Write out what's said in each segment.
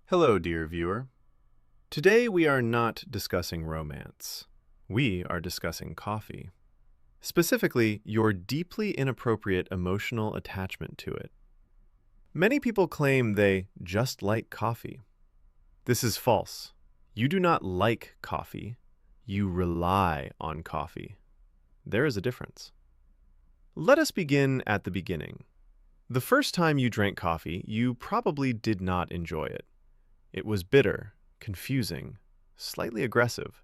Hello, dear viewer. Today we are not discussing romance. We are discussing coffee. Specifically, your deeply inappropriate emotional attachment to it. Many people claim they just like coffee. This is false. You do not like coffee. You rely on coffee. There is a difference. Let us begin at the beginning. The first time you drank coffee, you probably did not enjoy it. It was bitter, confusing, slightly aggressive.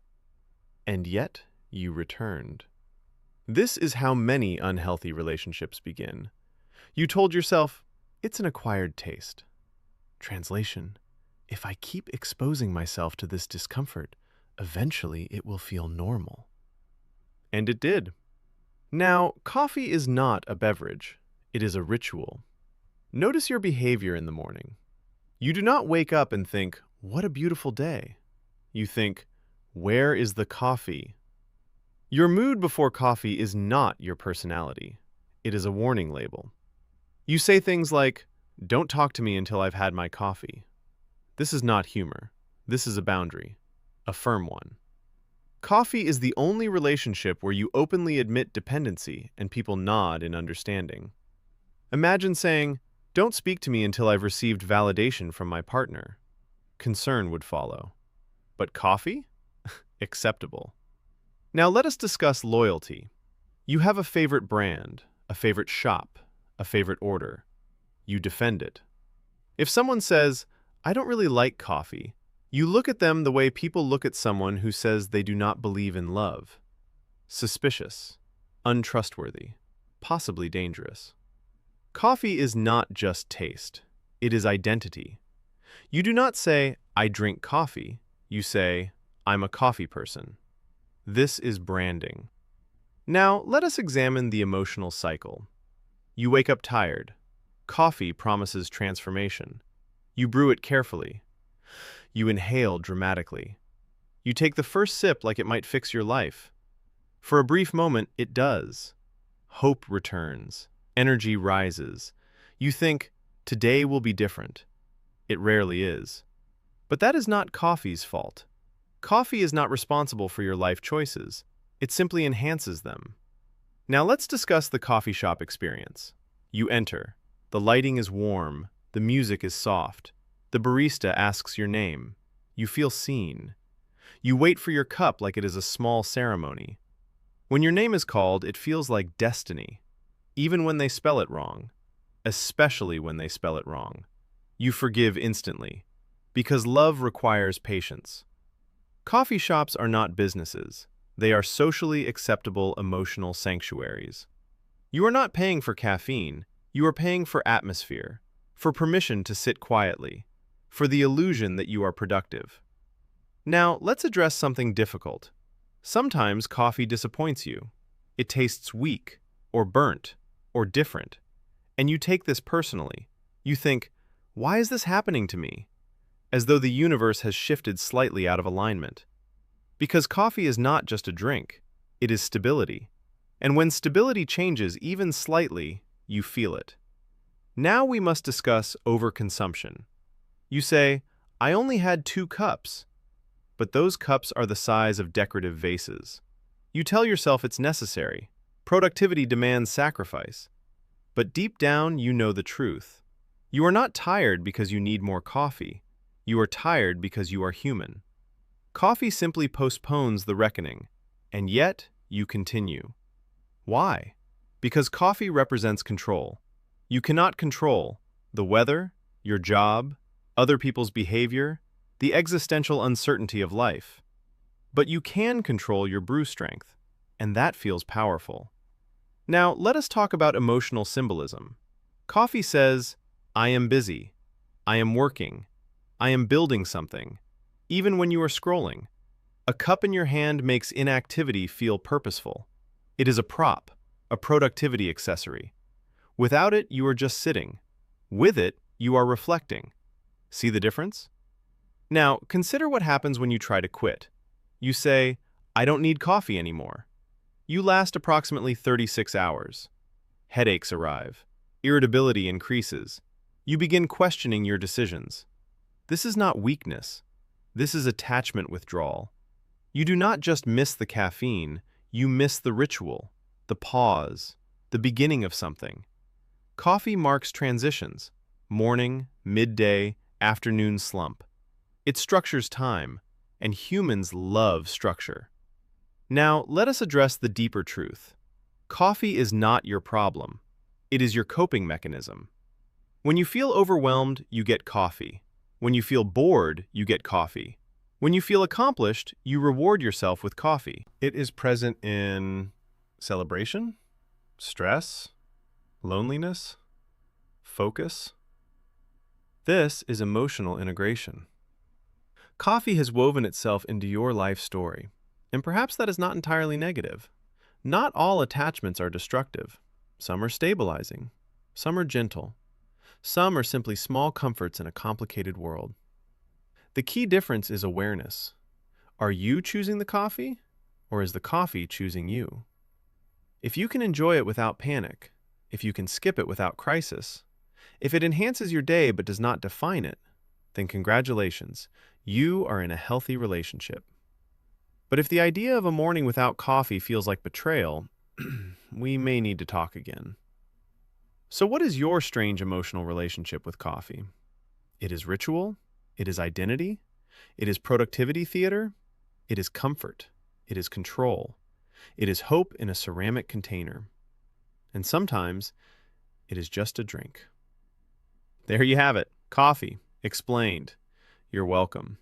And yet, you returned. This is how many unhealthy relationships begin. You told yourself, it's an acquired taste. Translation: if I keep exposing myself to this discomfort, eventually it will feel normal. And it did. Now, coffee is not a beverage. It is a ritual. Notice your behavior in the morning. You do not wake up and think, what a beautiful day. You think, where is the coffee? Your mood before coffee is not your personality. It is a warning label. You say things like, don't talk to me until I've had my coffee. This is not humor. This is a boundary, a firm one. Coffee is the only relationship where you openly admit dependency and people nod in understanding. Imagine saying, don't speak to me until I've received validation from my partner. Concern would follow. But coffee? Acceptable. Now let us discuss loyalty. You have a favorite brand, a favorite shop, a favorite order. You defend it. If someone says, I don't really like coffee, you look at them the way people look at someone who says they do not believe in love. Suspicious, untrustworthy, possibly dangerous. Coffee is not just taste. It is identity. You do not say, I drink coffee. You say, I'm a coffee person. This is branding. Now, let us examine the emotional cycle. You wake up tired. Coffee promises transformation. You brew it carefully. You inhale dramatically. You take the first sip like it might fix your life. For a brief moment, it does. Hope returns. Energy rises. You think, today will be different. It rarely is. But that is not coffee's fault. Coffee is not responsible for your life choices. It simply enhances them. Now let's discuss the coffee shop experience. You enter. The lighting is warm. The music is soft. The barista asks your name. You feel seen. You wait for your cup like it is a small ceremony. When your name is called, it feels like destiny. Even when they spell it wrong, especially when they spell it wrong. You forgive instantly, because love requires patience. Coffee shops are not businesses. They are socially acceptable emotional sanctuaries. You are not paying for caffeine. You are paying for atmosphere, for permission to sit quietly, for the illusion that you are productive. Now, let's address something difficult. Sometimes coffee disappoints you. It tastes weak, or burnt, or different, and you take this personally. You think, why is this happening to me? As though the universe has shifted slightly out of alignment. Because coffee is not just a drink, it is stability. And when stability changes even slightly, you feel it. Now we must discuss overconsumption. You say, I only had 2 cups. But those cups are the size of decorative vases. You tell yourself it's necessary. Productivity demands sacrifice. But deep down, you know the truth. You are not tired because you need more coffee. You are tired because you are human. Coffee simply postpones the reckoning, and yet you continue. Why? Because coffee represents control. You cannot control the weather, your job, other people's behavior, the existential uncertainty of life. But you can control your brew strength, and that feels powerful. Now, let us talk about emotional symbolism. Coffee says, I am busy. I am working. I am building something. Even when you are scrolling. A cup in your hand makes inactivity feel purposeful. It is a prop, a productivity accessory. Without it, you are just sitting. With it, you are reflecting. See the difference? Now, consider what happens when you try to quit. You say, I don't need coffee anymore. You last approximately 36 hours. Headaches arrive. Irritability increases. You begin questioning your decisions. This is not weakness. This is attachment withdrawal. You do not just miss the caffeine, you miss the ritual, the pause, the beginning of something. Coffee marks transitions: morning, midday, afternoon slump. It structures time, and humans love structure. Now, let us address the deeper truth. Coffee is not your problem. It is your coping mechanism. When you feel overwhelmed, you get coffee. When you feel bored, you get coffee. When you feel accomplished, you reward yourself with coffee. It is present in celebration, stress, loneliness, focus. This is emotional integration. Coffee has woven itself into your life story, and perhaps that is not entirely negative. Not all attachments are destructive. Some are stabilizing. Some are gentle. Some are simply small comforts in a complicated world. The key difference is awareness. Are you choosing the coffee, or is the coffee choosing you? If you can enjoy it without panic, if you can skip it without crisis, if it enhances your day but does not define it, then congratulations, you are in a healthy relationship. But if the idea of a morning without coffee feels like betrayal, we may need to talk again. So what is your strange emotional relationship with coffee? It is ritual. It is identity. It is productivity theater. It is comfort. It is control. It is hope in a ceramic container. And sometimes it is just a drink. There you have it. Coffee. Explained. You're welcome.